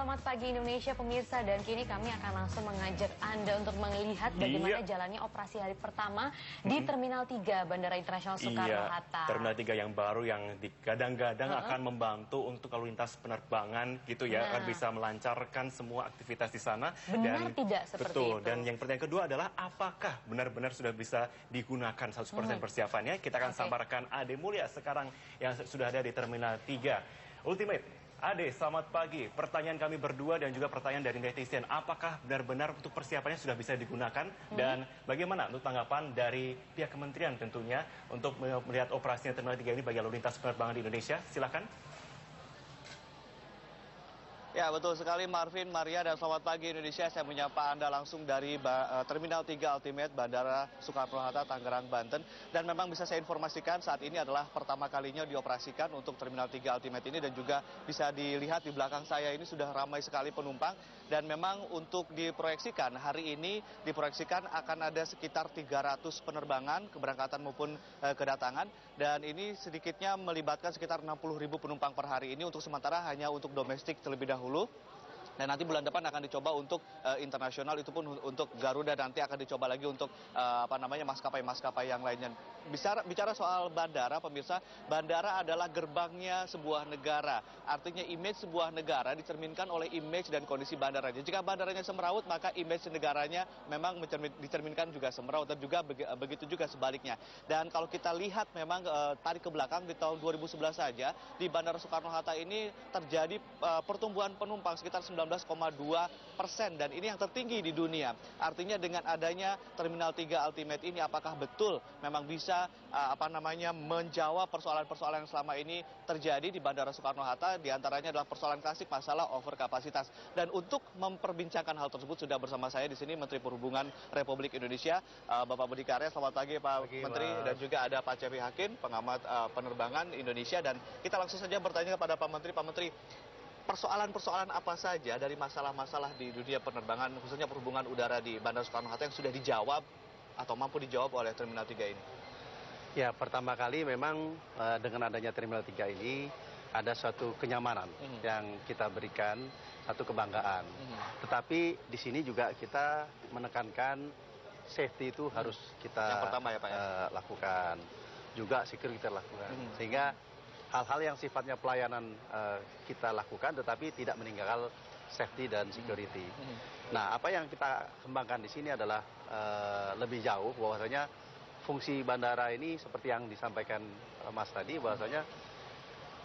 selamat pagi Indonesia pemirsa, dan kini kami akan langsung mengajak Anda untuk melihat bagaimana jalannya operasi hari pertama di Terminal 3 Bandara Internasional Soekarno-Hatta. Terminal 3 yang baru yang digadang-gadang akan membantu untuk lalu lintas penerbangan gitu ya, akan bisa melancarkan semua aktivitas di sana. Benar dan, tidak seperti betul, itu? Dan yang pertanyaan kedua adalah apakah benar-benar sudah bisa digunakan 100% persiapannya? Kita akan sabarkan Ade Mulya sekarang yang sudah ada di Terminal 3 Ultimate. Ade, selamat pagi. Pertanyaan kami berdua dan juga pertanyaan dari netizen, apakah benar-benar untuk persiapannya sudah bisa digunakan? Dan bagaimana untuk tanggapan dari pihak kementerian tentunya untuk melihat operasinya Terminal 3 ini bagi lalu lintas penerbangan di Indonesia? Silakan. Ya, betul sekali Marvin, Maria, dan selamat pagi Indonesia. Saya menyapa Anda langsung dari Terminal 3 Ultimate Bandara Soekarno-Hatta, Tangerang, Banten. Dan memang bisa saya informasikan saat ini adalah pertama kalinya dioperasikan untuk Terminal 3 Ultimate ini. Dan juga bisa dilihat di belakang saya ini sudah ramai sekali penumpang. Dan memang untuk diproyeksikan, hari ini diproyeksikan akan ada sekitar 300 penerbangan, keberangkatan maupun kedatangan. Dan ini sedikitnya melibatkan sekitar 60.000 penumpang per hari ini. Untuk sementara hanya untuk domestik terlebih dahulu. Dan nanti bulan depan akan dicoba untuk internasional, itu pun untuk Garuda, nanti akan dicoba lagi untuk maskapai-maskapai yang lainnya. Bicara soal bandara, pemirsa, bandara adalah gerbangnya sebuah negara. Artinya image sebuah negara dicerminkan oleh image dan kondisi bandaranya. Jika bandaranya semeraut, maka image negaranya memang dicerminkan juga semeraut, dan juga begitu juga sebaliknya. Dan kalau kita lihat memang tarik ke belakang di tahun 2011 saja, di Bandara Soekarno-Hatta ini terjadi pertumbuhan penumpang sekitar 19,2%, dan ini yang tertinggi di dunia. Artinya dengan adanya Terminal 3 Ultimate ini, apakah betul memang bisa menjawab persoalan-persoalan yang selama ini terjadi di Bandara Soekarno-Hatta, diantaranya adalah persoalan klasik masalah overkapasitas. Dan untuk memperbincangkan hal tersebut sudah bersama saya di sini Menteri Perhubungan Republik Indonesia, Bapak Budi Karya. Selamat pagi Pak Menteri. Dan juga ada Pak Cepi Hakim, pengamat penerbangan Indonesia. Dan kita langsung saja bertanya kepada Pak Menteri. Pak Menteri, persoalan-persoalan apa saja dari masalah-masalah di dunia penerbangan, khususnya perhubungan udara di Bandara Soekarno-Hatta yang sudah dijawab atau mampu dijawab oleh Terminal 3 ini? Ya, pertama kali memang dengan adanya Terminal 3 ini ada suatu kenyamanan yang kita berikan, satu kebanggaan. Tetapi di sini juga kita menekankan safety itu harus kita yang pertama ya, Pak, lakukan. Juga security kita lakukan. Sehingga hal-hal yang sifatnya pelayanan kita lakukan, tetapi tidak meninggalkan safety dan security. Nah, apa yang kita kembangkan di sini adalah lebih jauh, bahwasanya fungsi bandara ini seperti yang disampaikan Mas tadi, bahwasanya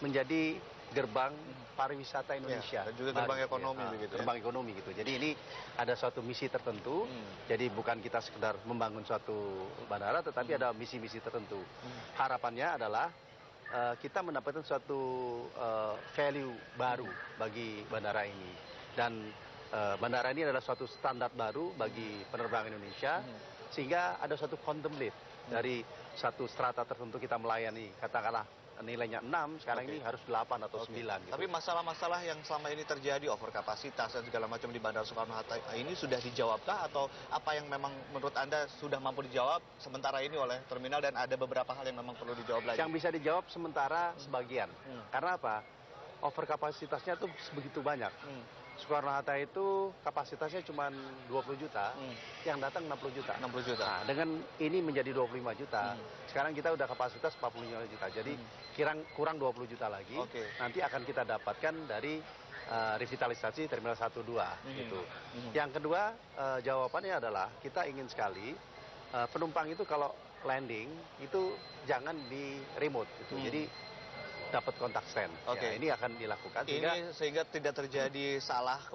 menjadi gerbang pariwisata Indonesia. Dan juga gerbang ekonomi begitu. Gerbang ekonomi gitu. Jadi ini ada suatu misi tertentu. Jadi bukan kita sekedar membangun suatu bandara, tetapi ada misi-misi tertentu. Harapannya adalah kita mendapatkan suatu value baru bagi bandara ini. Dan bandara ini adalah suatu standar baru bagi penerbangan Indonesia, sehingga ada suatu quantum leap dari satu strata tertentu kita melayani, katakanlah nilainya 6, sekarang ini harus 8 atau 9. Gitu. Tapi masalah-masalah yang selama ini terjadi, overkapasitas dan segala macam di Bandara Soekarno-Hatta ini sudah dijawabkah, atau apa yang memang menurut Anda sudah mampu dijawab sementara ini oleh terminal, dan ada beberapa hal yang memang perlu dijawab lagi? Yang bisa dijawab sementara sebagian. Karena apa? Overkapasitasnya tuh begitu banyak. Soekarno-Hatta itu kapasitasnya cuma 20 juta, yang datang 60 juta. 60 juta. Nah, dengan ini menjadi 25 juta, sekarang kita udah kapasitas 45 juta, jadi kurang 20 juta lagi. Nanti akan kita dapatkan dari revitalisasi Terminal 1, 2 gitu. Yang kedua, jawabannya adalah kita ingin sekali penumpang itu kalau landing itu jangan di remote gitu. Jadi dapat kontak stand. Ya, ini akan dilakukan sehingga tidak terjadi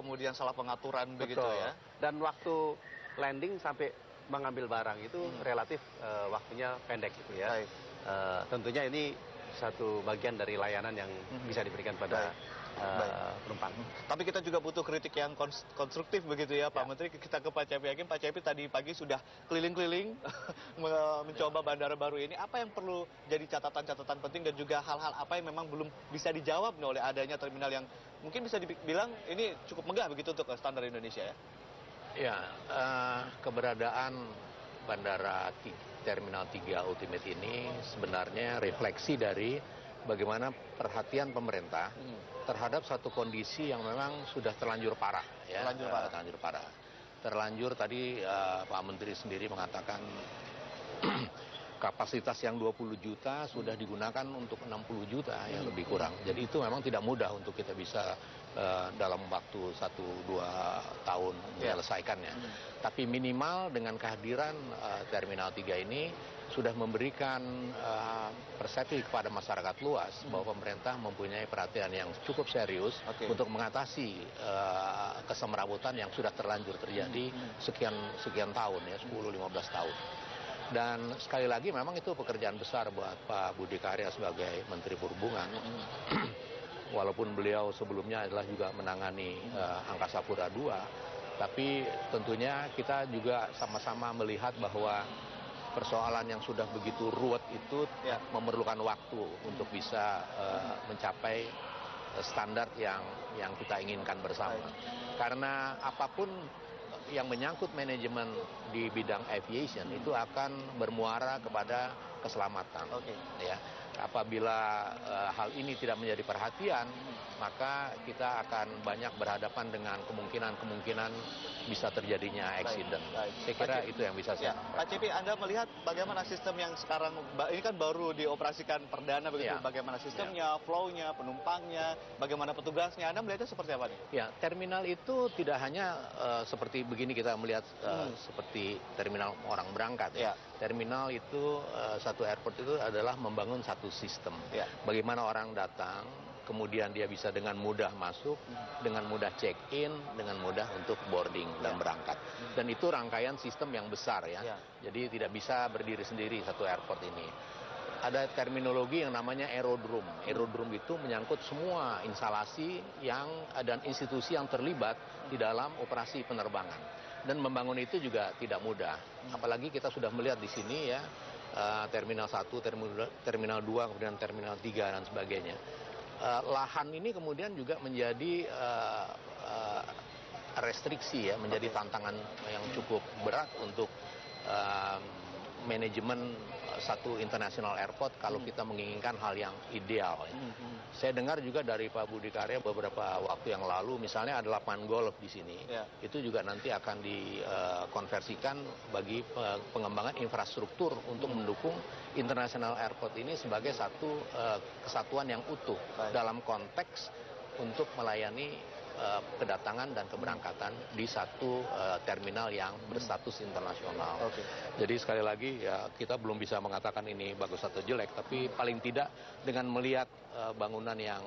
kemudian salah pengaturan. Betul. Begitu ya. Dan waktu landing sampai mengambil barang itu relatif waktunya pendek gitu ya. Tentunya ini satu bagian dari layanan yang bisa diberikan pada penumpang. Tapi kita juga butuh kritik yang konstruktif begitu ya, Pak Menteri. Kita ke Pak Cepi Hakim. Pak Cepi tadi pagi sudah keliling-keliling mencoba bandara baru ini. Apa yang perlu jadi catatan-catatan penting, dan juga hal-hal apa yang memang belum bisa dijawab oleh adanya terminal yang mungkin bisa dibilang ini cukup megah begitu untuk standar Indonesia ya? Ya, keberadaan Bandara Terminal 3 Ultimate ini sebenarnya refleksi dari bagaimana perhatian pemerintah terhadap satu kondisi yang memang sudah terlanjur parah, ya. Terlanjur parah. Terlanjur tadi Pak Menteri sendiri mengatakan kapasitas yang 20 juta sudah digunakan untuk 60 juta yang lebih kurang. Jadi itu memang tidak mudah untuk kita bisa dalam waktu 1-2 tahun menyelesaikannya. Tapi minimal dengan kehadiran Terminal 3 ini sudah memberikan persepsi kepada masyarakat luas bahwa pemerintah mempunyai perhatian yang cukup serius untuk mengatasi kesemrawutan yang sudah terlanjur terjadi sekian tahun, ya, 10-15 tahun. Dan sekali lagi memang itu pekerjaan besar buat Pak Budi Karya sebagai Menteri Perhubungan. Walaupun beliau sebelumnya adalah juga menangani Angkasa Pura II, tapi tentunya kita juga sama-sama melihat bahwa persoalan yang sudah begitu ruwet itu memerlukan waktu untuk bisa mencapai standar yang kita inginkan bersama. Karena apapun yang menyangkut manajemen di bidang aviation itu akan bermuara kepada keselamatan. Ya. Apabila hal ini tidak menjadi perhatian, maka kita akan banyak berhadapan dengan kemungkinan bisa terjadinya accident. Saya kira itu yang bisa saya sampaikan. Pak Cepi, Anda melihat bagaimana sistem yang sekarang, ini kan baru dioperasikan perdana begitu, bagaimana sistemnya, flow-nya, penumpangnya, bagaimana petugasnya, Anda melihatnya seperti apa nih? Ya, terminal itu tidak hanya seperti begini kita melihat seperti terminal orang berangkat, ya. Terminal itu, satu airport itu adalah membangun satu sistem. Bagaimana orang datang, kemudian dia bisa dengan mudah masuk, dengan mudah check-in, dengan mudah untuk boarding dan berangkat. Dan itu rangkaian sistem yang besar, ya. Jadi tidak bisa berdiri sendiri satu airport ini. Ada terminologi yang namanya aerodrome. Aerodrome itu menyangkut semua instalasi dan institusi yang terlibat di dalam operasi penerbangan. Dan membangun itu juga tidak mudah. Apalagi kita sudah melihat di sini, ya, Terminal 1, Terminal 2, kemudian Terminal 3 dan sebagainya. Lahan ini kemudian juga menjadi restriksi, ya, menjadi tantangan yang cukup berat untuk manajemen satu international airport kalau kita menginginkan hal yang ideal. Ya. Saya dengar juga dari Pak Budi Karya beberapa waktu yang lalu, misalnya ada lapangan golf di sini, itu juga nanti akan dikonversikan bagi pengembangan infrastruktur untuk mendukung international airport ini sebagai satu kesatuan yang utuh dalam konteks untuk melayani kedatangan dan keberangkatan di satu terminal yang berstatus internasional. Jadi sekali lagi, ya, kita belum bisa mengatakan ini bagus atau jelek, tapi paling tidak dengan melihat bangunan yang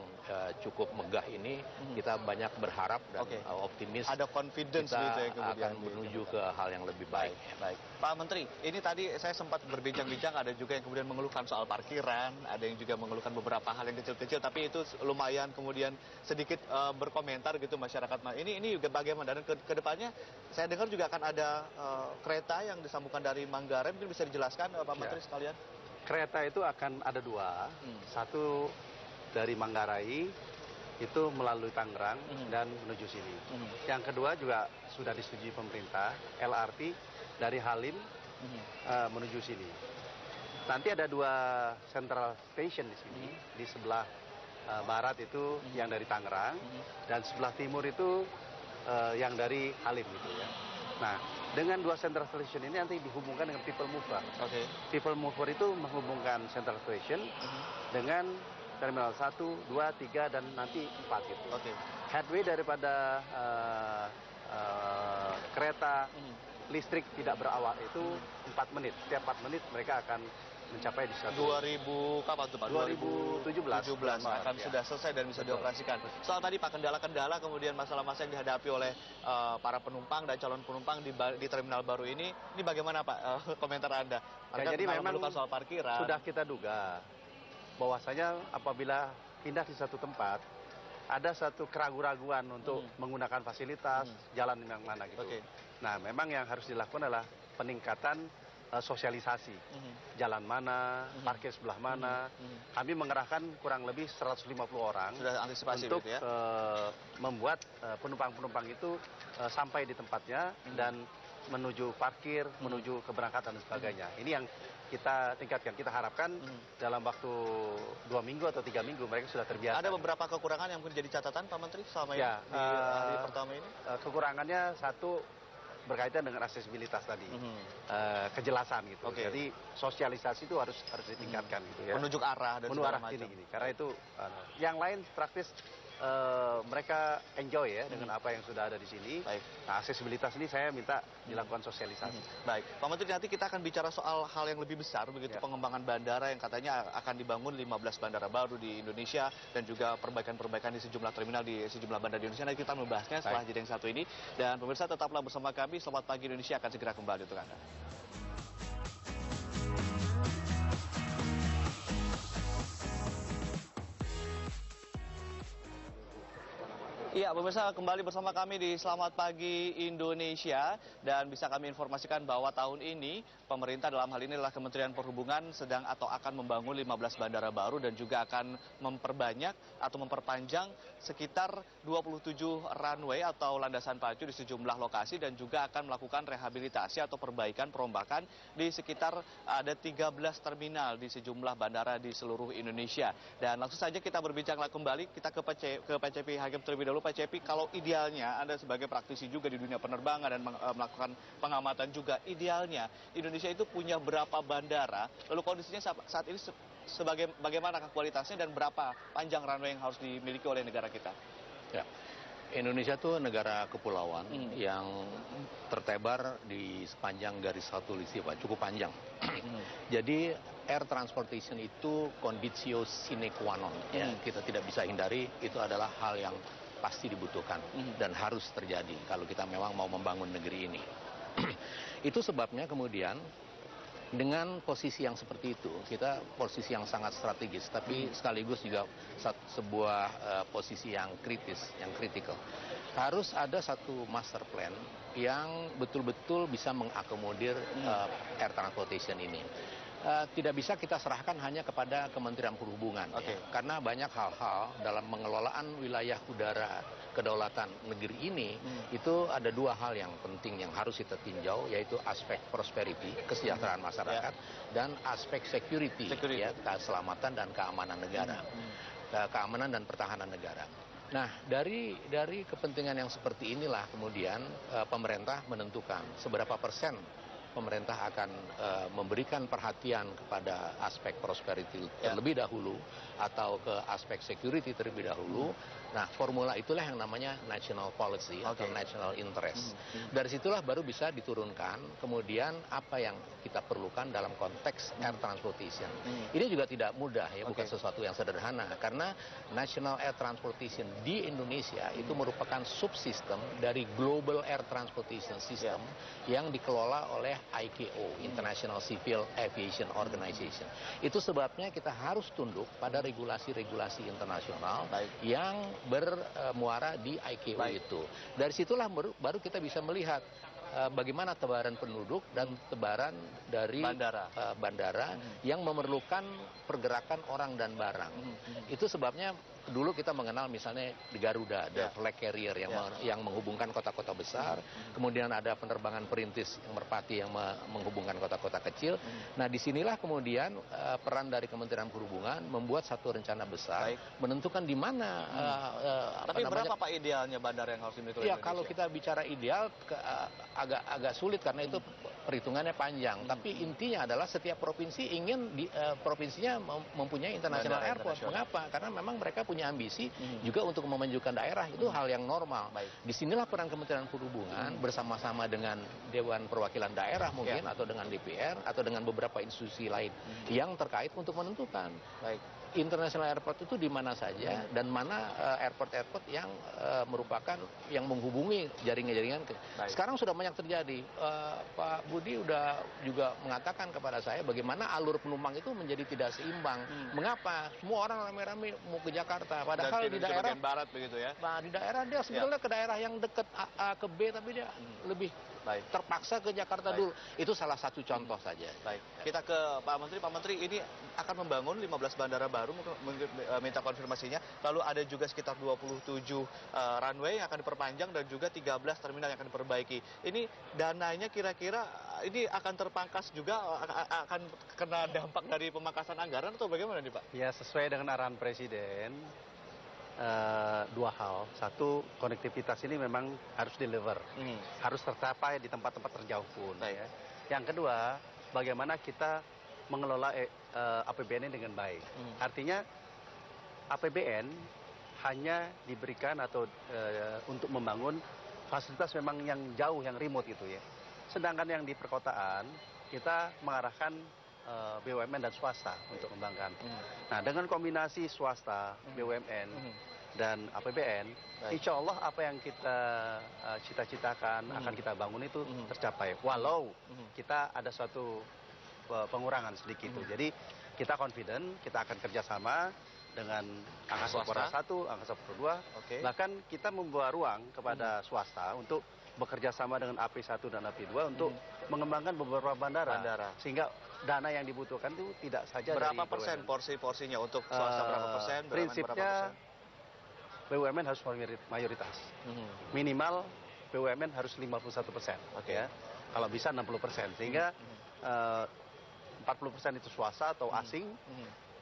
cukup megah ini, kita banyak berharap dan optimis. Ada confidence kita gitu ya, kemudian akan menuju ke hal yang lebih baik. Baik. Pak Menteri, ini tadi saya sempat berbincang-bincang, ada juga yang kemudian mengeluhkan soal parkiran, ada yang juga mengeluhkan beberapa hal yang kecil-kecil, tapi itu lumayan kemudian sedikit berkomentar gitu masyarakat. Ini juga bagaimana, dan kedepannya saya dengar juga akan ada kereta yang disambungkan dari Manggarai, mungkin bisa dijelaskan Pak Menteri sekalian? Kereta itu akan ada dua, satu dari Manggarai itu melalui Tangerang dan menuju sini. Yang kedua juga sudah disetujui pemerintah, LRT dari Halim menuju sini. Nanti ada dua central station di sini, di sebelah barat itu yang dari Tangerang, dan sebelah timur itu yang dari Halim gitu, ya. Nah, dengan dua central station ini nanti dihubungkan dengan people mover. People mover itu menghubungkan central station dengan terminal 1, 2, 3, dan nanti 4 gitu. Headway daripada kereta listrik tidak berawak itu 4 menit. Setiap 4 menit mereka akan mencapai di 2000 kapan tuh Pak? 2017 akan sudah selesai dan bisa dioperasikan. Soal tadi Pak, kendala-kendala kemudian masalah-masalah yang dihadapi oleh para penumpang dan calon penumpang di terminal baru ini bagaimana Pak komentar Anda? Ya, jadi memang soal parkiran. Sudah kita duga bahwasanya apabila pindah di satu tempat ada satu keraguan-raguan untuk menggunakan fasilitas jalan yang mana gitu. Nah, memang yang harus dilakukan adalah peningkatan sosialisasi. Jalan mana, parkir sebelah mana. Kami mengerahkan kurang lebih 150 orang sudah antisipasi untuk gitu, ya? membuat penumpang-penumpang itu sampai di tempatnya dan menuju parkir, menuju keberangkatan dan sebagainya. Ini yang kita tingkatkan. Kita harapkan dalam waktu 2 minggu atau 3 minggu mereka sudah terbiasa. Ada beberapa kekurangan yang mungkin jadi catatan Pak Menteri selama ini di hari pertama ini? Kekurangannya satu berkaitan dengan aksesibilitas tadi, kejelasan gitu. Jadi sosialisasi itu harus ditingkatkan gitu ya. Menunjuk arah dan segala macam. Gini. Karena itu yang lain praktis mereka enjoy ya dengan apa yang sudah ada di sini. Nah, aksesibilitas ini saya minta dilakukan sosialisasi. Baik, Pak Menteri, nanti kita akan bicara soal hal yang lebih besar, begitu pengembangan bandara yang katanya akan dibangun 15 bandara baru di Indonesia dan juga perbaikan-perbaikan di sejumlah terminal di sejumlah bandara di Indonesia. Nanti kita membahasnya setelah jeda yang satu ini. Dan pemirsa tetaplah bersama kami. Selamat pagi Indonesia akan segera kembali untuk Anda. Iya, pemirsa, kembali bersama kami di Selamat Pagi Indonesia. Dan bisa kami informasikan bahwa tahun ini pemerintah dalam hal ini adalah Kementerian Perhubungan sedang atau akan membangun 15 bandara baru dan juga akan memperbanyak atau memperpanjang sekitar 27 runway atau landasan pacu di sejumlah lokasi dan juga akan melakukan rehabilitasi atau perbaikan perombakan di sekitar ada 13 terminal di sejumlah bandara di seluruh Indonesia. Dan langsung saja kita berbincang kembali, kita ke PCP Hakim terlebih dahulu. Pak Cepi, kalau idealnya Anda sebagai praktisi juga di dunia penerbangan dan melakukan pengamatan juga, idealnya Indonesia itu punya berapa bandara, lalu kondisinya saat ini bagaimana kualitasnya dan berapa panjang runway yang harus dimiliki oleh negara kita? Ya. Indonesia itu negara kepulauan yang tertebar di sepanjang garis khatulistiwa, cukup panjang. Jadi air transportation itu conditio sine qua non, ya. Kita tidak bisa hindari, itu adalah hal yang pasti dibutuhkan dan harus terjadi kalau kita memang mau membangun negeri ini. Itu sebabnya kemudian dengan posisi yang seperti itu, kita posisi yang sangat strategis, tapi sekaligus juga sebuah posisi yang kritis, yang kritikal. Harus ada satu master plan yang betul-betul bisa mengakomodir air transportation ini. Tidak bisa kita serahkan hanya kepada Kementerian Perhubungan, ya. Karena banyak hal-hal dalam pengelolaan wilayah udara kedaulatan negeri ini, itu ada dua hal yang penting yang harus kita tinjau, yaitu aspek prosperity, kesejahteraan masyarakat, dan aspek security. Ya, keselamatan dan keamanan negara, keamanan dan pertahanan negara. Nah, dari kepentingan yang seperti inilah kemudian pemerintah menentukan seberapa persen pemerintah akan memberikan perhatian kepada aspek prosperity terlebih dahulu atau ke aspek security terlebih dahulu. Nah, formula itulah yang namanya national policy atau national interest. Dari situlah baru bisa diturunkan kemudian apa yang kita perlukan dalam konteks air transportation. Ini juga tidak mudah ya, bukan sesuatu yang sederhana karena national air transportation di Indonesia itu merupakan subsistem dari global air transportation system yang dikelola oleh ICAO, International Civil Aviation Organization. Itu sebabnya kita harus tunduk pada regulasi-regulasi internasional yang bermuara di ICAO itu. Dari situlah baru kita bisa melihat bagaimana tebaran penduduk dan tebaran dari bandara yang memerlukan pergerakan orang dan barang. Itu sebabnya dulu kita mengenal misalnya di Garuda, ada flag carrier yang menghubungkan kota-kota besar, kemudian ada penerbangan perintis yang merpati yang menghubungkan kota-kota kecil. Nah, disinilah kemudian peran dari Kementerian Perhubungan membuat satu rencana besar, menentukan di mana. Tapi berapa Pak idealnya bandara yang harus dimiliki oleh Indonesia? Kalau kita bicara ideal agak sulit karena itu perhitungannya panjang. Tapi intinya adalah setiap provinsi ingin provinsinya mempunyai international airport. Mengapa? Karena memang mereka punya ambisi juga untuk memajukan daerah, itu hal yang normal. Disinilah peran Kementerian Perhubungan bersama-sama dengan Dewan Perwakilan Daerah mungkin atau dengan DPR atau dengan beberapa institusi lain yang terkait untuk menentukan international airport itu di mana saja dan mana airport-airport yang merupakan yang menghubungi jaringan-jaringan. Sekarang sudah banyak terjadi. Pak Budi udah juga mengatakan kepada saya bagaimana alur penumpang itu menjadi tidak seimbang. Mengapa? Semua orang rame-rame mau ke Jakarta, padahal di daerah barat begitu ya. Nah, di daerah dia sebetulnya ke daerah yang dekat A ke B, tapi dia lebih Baik. Terpaksa ke Jakarta dulu. Itu salah satu contoh saja. Baik, kita ke Pak Menteri. Pak Menteri, ini akan membangun 15 bandara baru, minta konfirmasinya. Lalu ada juga sekitar 27 runway yang akan diperpanjang dan juga 13 terminal yang akan diperbaiki. Ini dananya kira-kira ini akan terpangkas juga, akan kena dampak dari pemangkasan anggaran atau bagaimana nih Pak? Ya, sesuai dengan arahan Presiden, dua hal. Satu, konektivitas ini memang harus deliver, harus tercapai di tempat-tempat terjauh pun. Ya. Yang kedua, bagaimana kita mengelola APBN ini dengan baik. Artinya APBN hanya diberikan atau untuk membangun fasilitas memang yang jauh, yang remote itu ya. Sedangkan yang di perkotaan kita mengarahkan BUMN dan swasta untuk mengembangkan. Nah, dengan kombinasi swasta, BUMN, dan APBN, insya Allah apa yang kita cita-citakan akan kita bangun itu tercapai. Walau kita ada suatu pengurangan sedikit itu. Jadi kita confident, kita akan kerjasama dengan Angkasa Pura I, Angkasa Pura II. Bahkan kita membawa ruang kepada swasta untuk bekerja sama dengan AP1 dan AP2 untuk mengembangkan beberapa bandara. Sehingga dana yang dibutuhkan itu tidak saja berapa persen porsi-porsinya untuk swasta, berapa persen? Prinsipnya BUMN harus mayoritas. Minimal BUMN harus 51%. Ya. Kalau bisa 60%. Sehingga 40% itu swasta atau asing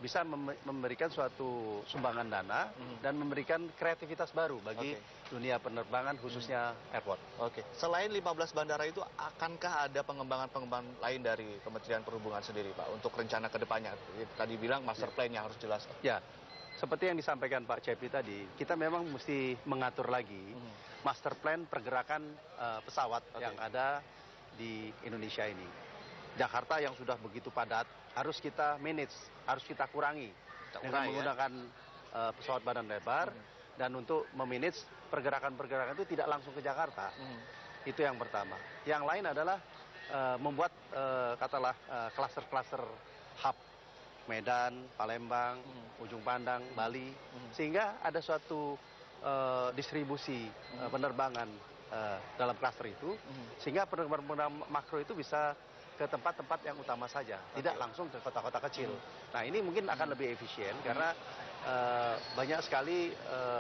bisa memberikan suatu sumbangan dana dan memberikan kreativitas baru bagi dunia penerbangan khususnya airport. Selain 15 bandara itu, akankah ada pengembangan-pengembangan lain dari Kementerian Perhubungan sendiri Pak untuk rencana ke depannya? Tadi bilang master plan-nya harus jelas. Ya, seperti yang disampaikan Pak Cepi tadi, kita memang mesti mengatur lagi master plan pergerakan pesawat yang ada di Indonesia ini. Jakarta yang sudah begitu padat harus kita manage, harus kita kurangi dengan menggunakan pesawat badan lebar dan untuk memanage pergerakan-pergerakan itu tidak langsung ke Jakarta. Itu yang pertama. Yang lain adalah membuat katalah klaster-klaster hub Medan, Palembang, Ujung Pandang, Bali, sehingga ada suatu distribusi penerbangan dalam klaster itu, sehingga penerbangan makro itu bisa ke tempat-tempat yang utama saja, tidak langsung ke kota-kota kecil. Nah, ini mungkin akan lebih efisien karena banyak sekali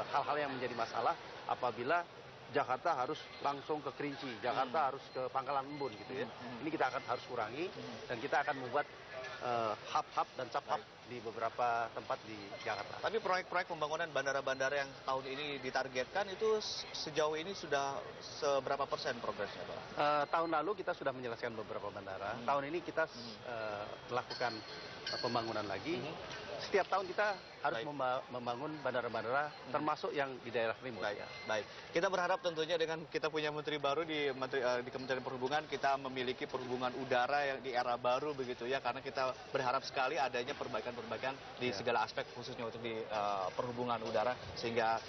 hal-hal yang menjadi masalah apabila Jakarta harus langsung ke Kerinci, Jakarta harus ke Pangkalan Embun gitu ya. Ini kita akan harus kurangi dan kita akan membuat hub-hub dan sub-hub di beberapa tempat di Jakarta. Tapi proyek-proyek pembangunan bandara-bandara yang tahun ini ditargetkan itu sejauh ini sudah seberapa persen progresnya Pak? Tahun lalu kita sudah menyelesaikan beberapa bandara. Tahun ini kita melakukan pembangunan lagi. Setiap tahun kita harus membangun bandara-bandara termasuk yang di daerah remote. Baik. Kita berharap tentunya dengan kita punya menteri baru di Kementerian Perhubungan, kita memiliki perhubungan udara yang di era baru begitu ya, karena kita berharap sekali adanya perbaikan-perbaikan di segala aspek khususnya untuk di perhubungan udara sehingga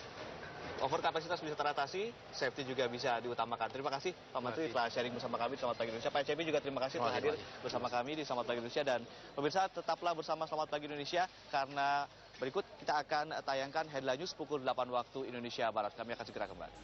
overkapasitas bisa teratasi, safety juga bisa diutamakan. Terima kasih Pak Menteri telah sharing bersama kami di Selamat Pagi Indonesia. Pak Cepi juga terima kasih telah hadir bersama kami di Selamat Pagi Indonesia. Dan pemirsa tetaplah bersama Selamat Pagi Indonesia karena berikut kita akan tayangkan headline news pukul 8 waktu Indonesia Barat. Kami akan segera kembali.